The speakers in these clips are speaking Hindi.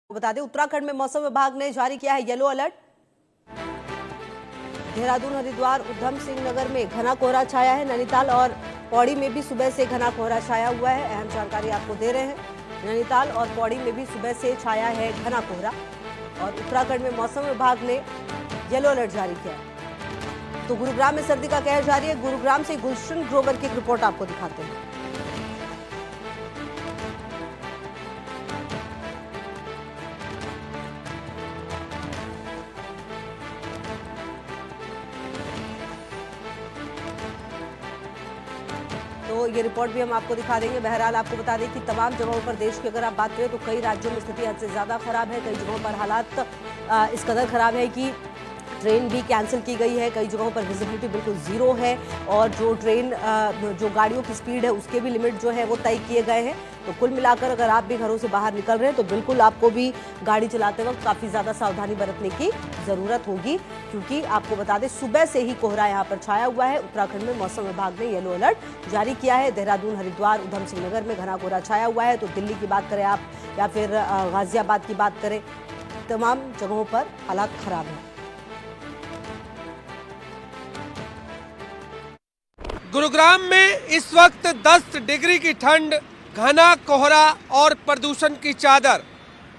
बता दें, उत्तराखंड में मौसम विभाग ने जारी किया है येलो अलर्ट। देहरादून, हरिद्वार, उधम सिंह नगर में घना कोहरा छाया है। नैनीताल और पौड़ी में भी सुबह से घना कोहरा छाया हुआ है। अहम जानकारी आपको दे रहे हैं। नैनीताल और पौड़ी में भी सुबह से छाया है घना कोहरा और उत्तराखंड में मौसम विभाग ने येलो अलर्ट जारी किया है। तो गुरुग्राम में सर्दी का कहर जारी है। गुरुग्राम से गुलशन ग्रोवर की एक रिपोर्ट आपको दिखाते हैं। तो ये रिपोर्ट भी हम आपको दिखा देंगे। बहरहाल आपको बता दें कि तमाम जगहों पर देश की अगर आप बात करें तो कई राज्यों में स्थिति हद से ज़्यादा खराब है। कई जगहों पर हालात इस कदर खराब है कि ट्रेन भी कैंसिल की गई है। कई जगहों पर विजिबिलिटी बिल्कुल ज़ीरो है और जो गाड़ियों की स्पीड है उसके भी लिमिट जो है वो तय किए गए हैं। तो कुल मिलाकर अगर आप भी घरों से बाहर निकल रहे हैं तो बिल्कुल आपको भी गाड़ी चलाते वक्त काफ़ी ज़्यादा सावधानी बरतने की ज़रूरत होगी, क्योंकि आपको बता दें सुबह से ही कोहरा यहाँ पर छाया हुआ है। उत्तराखंड में मौसम विभाग ने येलो अलर्ट जारी किया है। देहरादून, हरिद्वार, उधम सिंह नगर में घना कोहरा छाया हुआ है। तो दिल्ली की बात करें आप या फिर गाजियाबाद की बात करें, तमाम जगहों पर हालात खराब हैं। गुरुग्राम में इस वक्त 10 डिग्री की ठंड, घना कोहरा और प्रदूषण की चादर,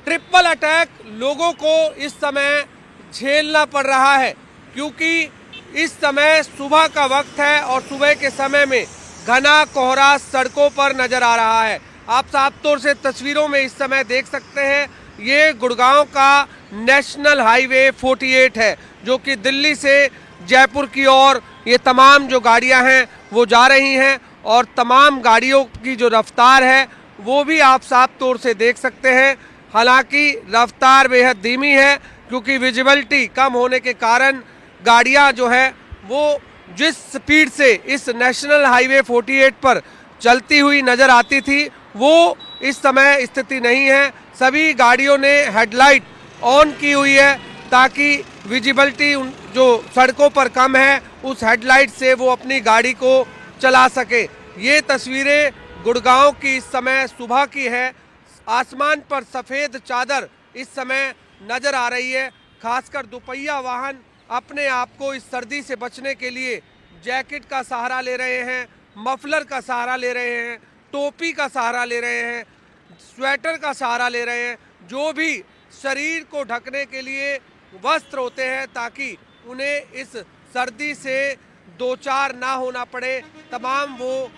ट्रिपल अटैक लोगों को इस समय झेलना पड़ रहा है, क्योंकि इस समय सुबह का वक्त है और सुबह के समय में घना कोहरा सड़कों पर नजर आ रहा है। आप साफ तौर से तस्वीरों में इस समय देख सकते हैं, ये गुड़गांव का नेशनल हाईवे 48 है, जो कि दिल्ली से जयपुर की ओर ये तमाम जो गाड़ियां हैं वो जा रही हैं और तमाम गाड़ियों की जो रफ्तार है वो भी आप साफ तौर से देख सकते हैं। हालांकि रफ्तार बेहद धीमी है, क्योंकि विजिबिलिटी कम होने के कारण गाड़ियां जो है वो जिस स्पीड से इस नेशनल हाईवे 48 पर चलती हुई नज़र आती थी वो इस समय स्थिति नहीं है। सभी गाड़ियों ने हेडलाइट ऑन की हुई है ताकि विजिबिलिटी जो सड़कों पर कम है उस हेडलाइट से वो अपनी गाड़ी को चला सके। ये तस्वीरें गुड़गांव की इस समय सुबह की है। आसमान पर सफ़ेद चादर इस समय नज़र आ रही है। खासकर दोपहिया वाहन अपने आप को इस सर्दी से बचने के लिए जैकेट का सहारा ले रहे हैं, मफलर का सहारा ले रहे हैं, टोपी का सहारा ले रहे हैं, स्वेटर का सहारा ले रहे हैं, जो भी शरीर को ढकने के लिए वस्त्र होते हैं ताकि उन्हें इस सर्दी से दो चार ना होना पड़े। तमाम वो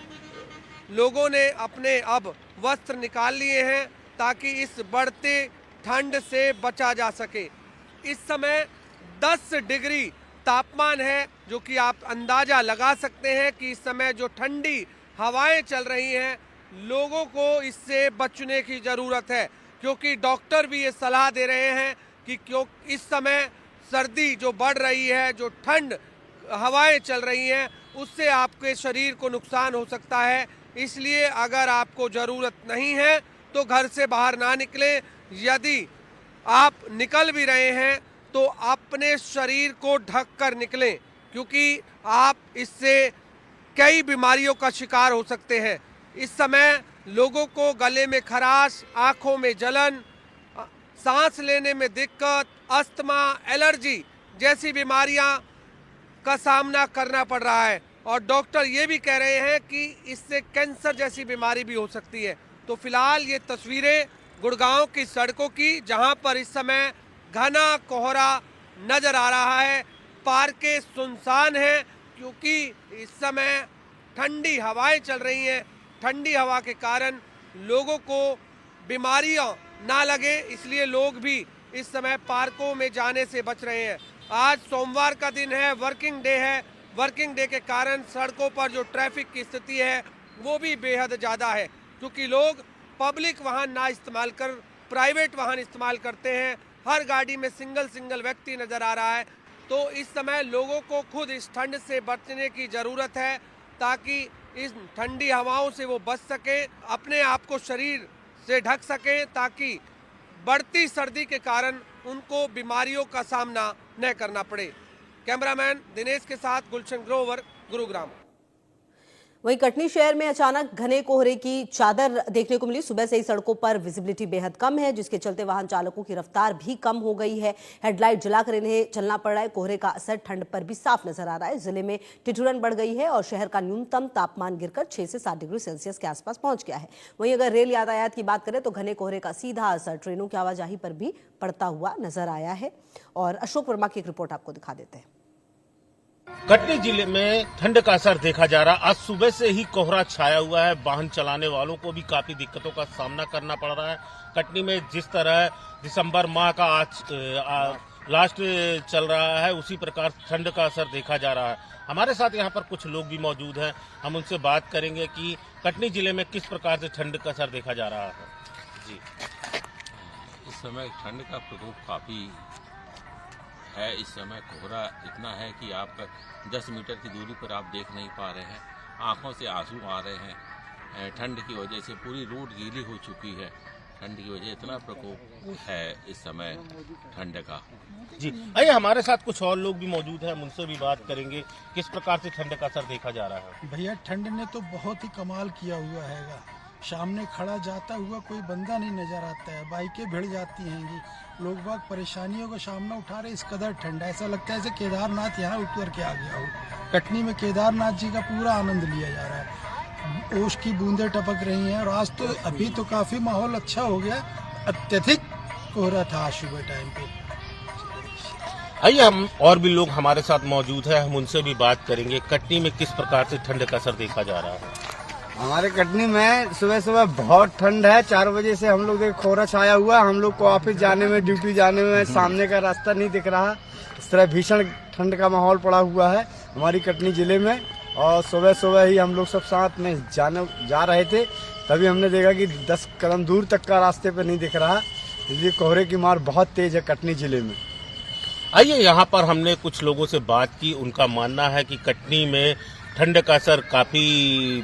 लोगों ने अपने अब वस्त्र निकाल लिए हैं ताकि इस बढ़ते ठंड से बचा जा सके। इस समय 10 डिग्री तापमान है, जो कि आप अंदाज़ा लगा सकते हैं कि इस समय जो ठंडी हवाएं चल रही हैं लोगों को इससे बचने की ज़रूरत है, क्योंकि डॉक्टर भी ये सलाह दे रहे हैं कि क्यों इस समय सर्दी जो बढ़ रही है, जो ठंड हवाएं चल रही हैं, उससे आपके शरीर को नुकसान हो सकता है। इसलिए अगर आपको ज़रूरत नहीं है तो घर से बाहर ना निकलें। यदि आप निकल भी रहे हैं तो अपने शरीर को ढक कर निकलें, क्योंकि आप इससे कई बीमारियों का शिकार हो सकते हैं। इस समय लोगों को गले में खराश, आँखों में जलन, सांस लेने में दिक्कत, अस्थमा, एलर्जी जैसी बीमारियां का सामना करना पड़ रहा है और डॉक्टर ये भी कह रहे हैं कि इससे कैंसर जैसी बीमारी भी हो सकती है। तो फिलहाल ये तस्वीरें गुड़गांव की सड़कों की, जहां पर इस समय घना कोहरा नज़र आ रहा है। पार्कें सुनसान हैं, क्योंकि इस समय ठंडी हवाएं चल रही हैं। ठंडी हवा के कारण लोगों को बीमारियां ना लगे, इसलिए लोग भी इस समय पार्कों में जाने से बच रहे हैं। आज सोमवार का दिन है, वर्किंग डे है। वर्किंग डे के कारण सड़कों पर जो ट्रैफिक की स्थिति है वो भी बेहद ज़्यादा है, क्योंकि लोग पब्लिक वाहन ना इस्तेमाल कर प्राइवेट वाहन इस्तेमाल करते हैं। हर गाड़ी में सिंगल व्यक्ति नज़र आ रहा है। तो इस समय लोगों को खुद इस ठंड से बचने की ज़रूरत है ताकि इस ठंडी हवाओं से वो बच सके, अपने आप को शरीर से ढक सके, ताकि बढ़ती सर्दी के कारण उनको बीमारियों का सामना न करना पड़े। कैमरामैन दिनेश के साथ गुलशन ग्रोवर, गुरुग्राम। वहीं कटनी शहर में अचानक घने कोहरे की चादर देखने को मिली। सुबह से ही सड़कों पर विजिबिलिटी बेहद कम है, जिसके चलते वाहन चालकों की रफ्तार भी कम हो गई है। हेडलाइट जलाकर इन्हें चलना पड़ रहा है। कोहरे का असर ठंड पर भी साफ नजर आ रहा है। जिले में ठिठुरन बढ़ गई है और शहर का न्यूनतम तापमान गिरकर 6 से 7 डिग्री सेल्सियस के आसपास पहुंच गया है। वहीं अगर रेल यातायात की बात करें तो घने कोहरे का सीधा असर ट्रेनों की आवाजाही पर भी पड़ता हुआ नजर आया है। और अशोक वर्मा की एक रिपोर्ट आपको दिखा देते हैं। कटनी जिले में ठंड का असर देखा जा रहा। आज सुबह से ही कोहरा छाया हुआ है। वाहन चलाने वालों को भी काफी दिक्कतों का सामना करना पड़ रहा है। कटनी में जिस तरह दिसंबर माह का आज लास्ट चल रहा है, उसी प्रकार ठंड का असर देखा जा रहा है। हमारे साथ यहाँ पर कुछ लोग भी मौजूद हैं। हम उनसे बात करेंगे कि कटनी जिले में किस प्रकार से ठंड का असर देखा जा रहा है। जी, इस समय ठंड का प्रकोप काफ़ी है। इस समय कोहरा इतना है कि आप 10 मीटर की दूरी पर आप देख नहीं पा रहे हैं। आंखों से आंसू आ रहे हैं। ठंड की वजह से पूरी रोड गीली हो चुकी है। ठंड की वजह इतना प्रकोप है इस समय ठंड का। जी, आइए हमारे साथ कुछ और लोग भी मौजूद हैं। हम उनसे भी बात करेंगे किस प्रकार से ठंड का असर देखा जा रहा है। भैया, ठंड ने तो बहुत ही कमाल किया हुआ हैगा। सामने खड़ा जाता हुआ कोई बंदा नहीं नजर आता है। बाइकें भिड़ जाती हैं, लोग बाग परेशानियों का सामना उठा रहे। इस कदर ठंड, ऐसा लगता है जैसे केदारनाथ यहाँ उतर के आ गया हो। कटनी में केदारनाथ जी का पूरा आनंद लिया जा रहा है। ओस की बूंदें टपक रही हैं और आज तो अभी तो काफी माहौल अच्छा हो गया। अत्यधिक कोहरा था आज सुबह टाइम पे। आइए हम और भी लोग हमारे साथ मौजूद हैं। हम उनसे भी बात करेंगे कटनी में किस प्रकार से ठंड का असर देखा जा रहा है। हमारे कटनी में सुबह सुबह बहुत ठंड है। 4 बजे से हम लोग देख कोहरा छाया हुआ। हम लोग को ऑफिस जाने में, ड्यूटी जाने में सामने का रास्ता नहीं दिख रहा। इस तरह भीषण ठंड का माहौल पड़ा हुआ है हमारी कटनी जिले में। और सुबह सुबह ही हम लोग सब साथ में जा रहे थे, तभी हमने देखा कि 10 कदम दूर तक का रास्ते पे नहीं दिख रहा। इसलिए कोहरे की मार बहुत तेज है कटनी जिले में। आइए यहाँ पर हमने कुछ लोगों से बात की। उनका मानना है कि कटनी में ठंड का असर काफी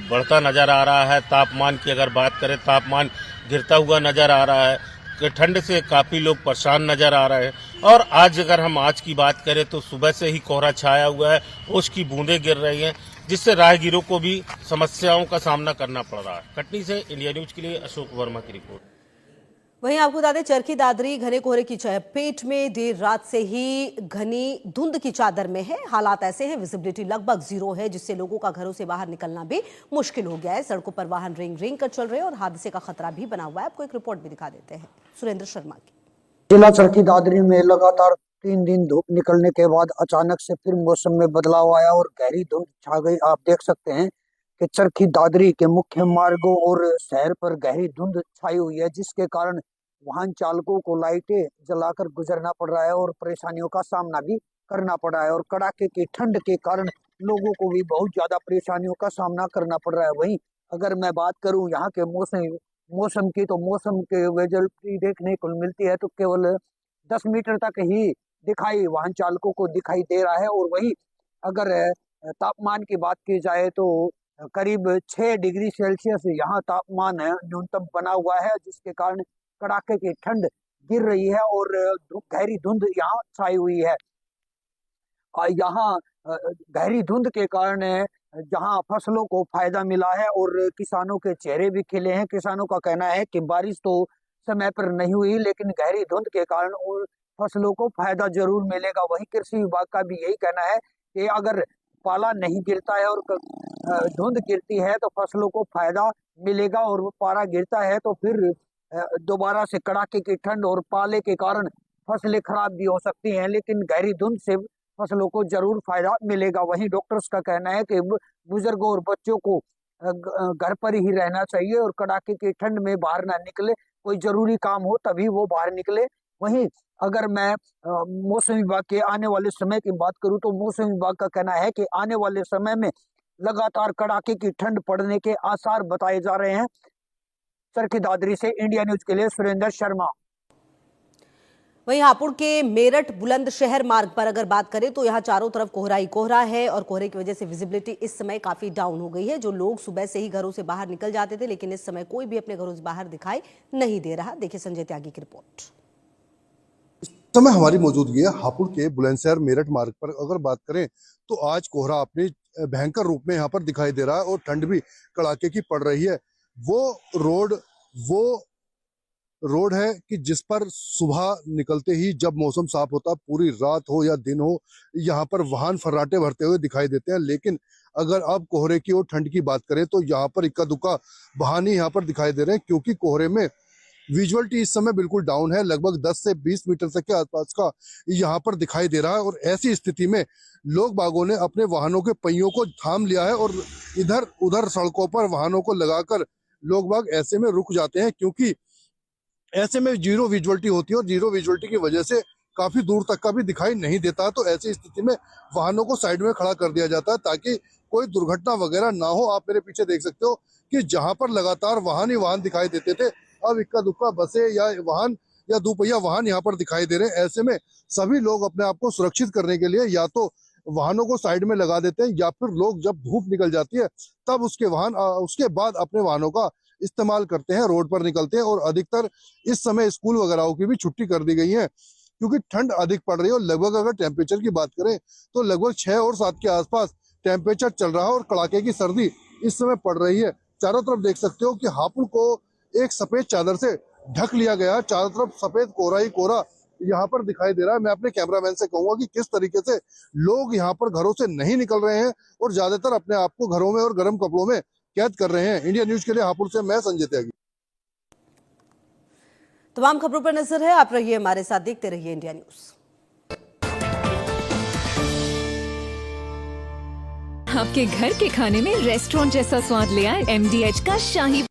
बढ़ता नजर आ रहा है। तापमान की अगर बात करें, तापमान गिरता हुआ नजर आ रहा है कि ठंड से काफी लोग परेशान नजर आ रहे हैं। और आज अगर हम आज की बात करें तो सुबह से ही कोहरा छाया हुआ है, ओस की बूंदें गिर रही हैं, जिससे राहगीरों को भी समस्याओं का सामना करना पड़ रहा है। कटनी से इंडिया न्यूज के लिए अशोक वर्मा की रिपोर्ट। वहीं आपको बता दें, चरखी दादरी घने कोहरे की चपेट में देर रात से ही घनी धुंध की चादर में है। हालात ऐसे हैं, विजिबिलिटी लगभग 0 है, जिससे लोगों का घरों से बाहर निकलना भी मुश्किल हो गया है। सड़कों पर वाहन रेंग रेंग कर चल रहे हैं और हादसे का खतरा भी बना हुआ है। आपको एक रिपोर्ट भी दिखा देते हैं सुरेंद्र शर्मा की। जिला चरखी दादरी में लगातार 3 दिन धूप निकलने के बाद अचानक से फिर मौसम में बदलाव आया और गहरी धुंध छा गई। आप देख सकते हैं कि चरखी दादरी के मुख्य मार्गों और शहर पर गहरी धुंध छाई हुई है, जिसके कारण वाहन चालकों को लाइटें जलाकर गुजरना पड़ रहा है और परेशानियों का सामना भी करना पड़ रहा है। और कड़ाके की ठंड के कारण लोगों को भी बहुत ज्यादा परेशानियों का सामना करना पड़ रहा है। वहीं अगर मैं बात करूं यहाँ के मौसम की, तो मौसम के विजिबिलिटी देखने को मिलती है तो केवल 10 मीटर तक ही वाहन चालकों को दिखाई दे रहा है। और वहीं अगर तापमान की बात की जाए तो करीब 6 डिग्री सेल्सियस यहाँ तापमान न्यूनतम बना हुआ है, जिसके कारण कड़ाके की ठंड गिर रही है और गहरी धुंध यहाँ छाई हुई है। यहाँ गहरी धुंध के कारण जहाँ फसलों को फायदा मिला है और किसानों के चेहरे भी खिले हैं। किसानों का कहना है कि बारिश तो समय पर नहीं हुई, लेकिन गहरी धुंध के कारण और फसलों को फायदा जरूर मिलेगा। वहीं कृषि विभाग का भी यही कहना है कि अगर पाला नहीं गिरता है और धुंध गिरती है तो फसलों को फायदा मिलेगा, और पारा गिरता है तो फिर दोबारा से कड़ाके की ठंड और पाले के कारण फसलें खराब भी हो सकती हैं, लेकिन गहरी धुंध से फसलों को जरूर फायदा मिलेगा। वहीं डॉक्टर्स का कहना है कि बुजुर्गों और बच्चों को घर पर ही रहना चाहिए और कड़ाके की ठंड में बाहर ना निकले। कोई जरूरी काम हो तभी वो बाहर निकले। वहीं अगर मैं मौसम विभाग के आने वाले समय की बात करूं तो मौसम विभाग का कहना है कि आने वाले समय में लगातार कड़ाके की ठंड पड़ने के आसार बताए जा रहे हैं। चरखी दादरी से इंडिया न्यूज के लिए सुरेंद्र शर्मा। वहीं हापुड़ के मेरठ बुलंदशहर मार्ग पर अगर बात करें तो यहाँ चारों तरफ कोहरा ही कोहरा है और कोहरे की वजह से विजिबिलिटी इस समय काफी डाउन हो गई है। जो लोग सुबह से ही घरों से बाहर निकल जाते थे, लेकिन इस समय कोई भी अपने घरों से बाहर दिखाई नहीं दे रहा। देखिए संजय त्यागी की रिपोर्ट। इस समय हमारी मौजूदगी है हापुड़ के बुलंदशहर मेरठ मार्ग पर। अगर बात करें तो आज कोहरा अपनी भयंकर रूप में यहाँ पर दिखाई दे रहा है और ठंड भी कड़ाके की पड़ रही है। वो रोड है कि जिस पर सुबह निकलते ही जब मौसम साफ होता, पूरी रात हो या दिन हो, यहाँ पर वाहन फर्राटे भरते हुए दिखाई देते हैं। लेकिन अगर आप कोहरे की और ठंड की बात करें तो यहाँ पर इक्का दुक्का वाहन ही यहाँ पर दिखाई दे रहे हैं, क्योंकि कोहरे में विजुअलिटी इस समय बिल्कुल डाउन है। लगभग 10 से 20 मीटर तक के आसपास का यहाँ पर दिखाई दे रहा है और ऐसी स्थिति में लोग बागों ने अपने वाहनों के पहियों को थाम लिया है और इधर उधर सड़कों पर वाहनों को लगाकर लोग बाग ऐसे में रुक जाते हैं, क्योंकि ऐसे में जीरो विजुअलिटी होती है और जीरो विजुअलिटी की वजह से काफी दूर तक का भी दिखाई नहीं देता। तो ऐसी स्थिति में वाहनों को साइड में खड़ा कर दिया जाता है ताकि कोई दुर्घटना वगैरह ना हो। आप मेरे पीछे देख सकते हो कि जहां पर लगातार वाहन ही वाहन दिखाई देते थे, अब इक्का दुक्का बसें या वाहन या दोपहिया वाहन यहाँ पर दिखाई दे रहे हैं। ऐसे में सभी लोग अपने आप को सुरक्षित करने के लिए या तो वाहनों को साइड में लगा देते हैं या फिर लोग जब धूप निकल जाती है तब उसके बाद अपने वाहनों का इस्तेमाल करते हैं, रोड पर निकलते हैं। और अधिकतर इस समय स्कूल वगैरह की भी छुट्टी कर दी गई है, क्योंकि ठंड अधिक पड़ रही है। और लगभग अगर टेम्परेचर की बात करें तो लगभग 6 और 7 के आसपास टेम्परेचर चल रहा है और कड़ाके की सर्दी इस समय पड़ रही है। चारों तरफ देख सकते हो कि हापुड़ को एक सफेद चादर से ढक लिया गया, चारों तरफ सफेद कोहरा ही कोहरा यहाँ पर दिखाई दे रहा है। मैं अपने कैमरामैन से कहूंगा कि किस तरीके से लोग यहाँ पर घरों से नहीं निकल रहे हैं और ज्यादातर अपने आप को घरों में और गर्म कपड़ों में कैद कर रहे हैं। इंडिया न्यूज के लिए हापुड़ से मैं संजय त्यागी। तमाम खबरों पर नजर है, आप रहिए हमारे साथ, देखते रहिए इंडिया न्यूज। आपके घर के खाने में रेस्टोरेंट जैसा स्वाद ले आए MDH का शाही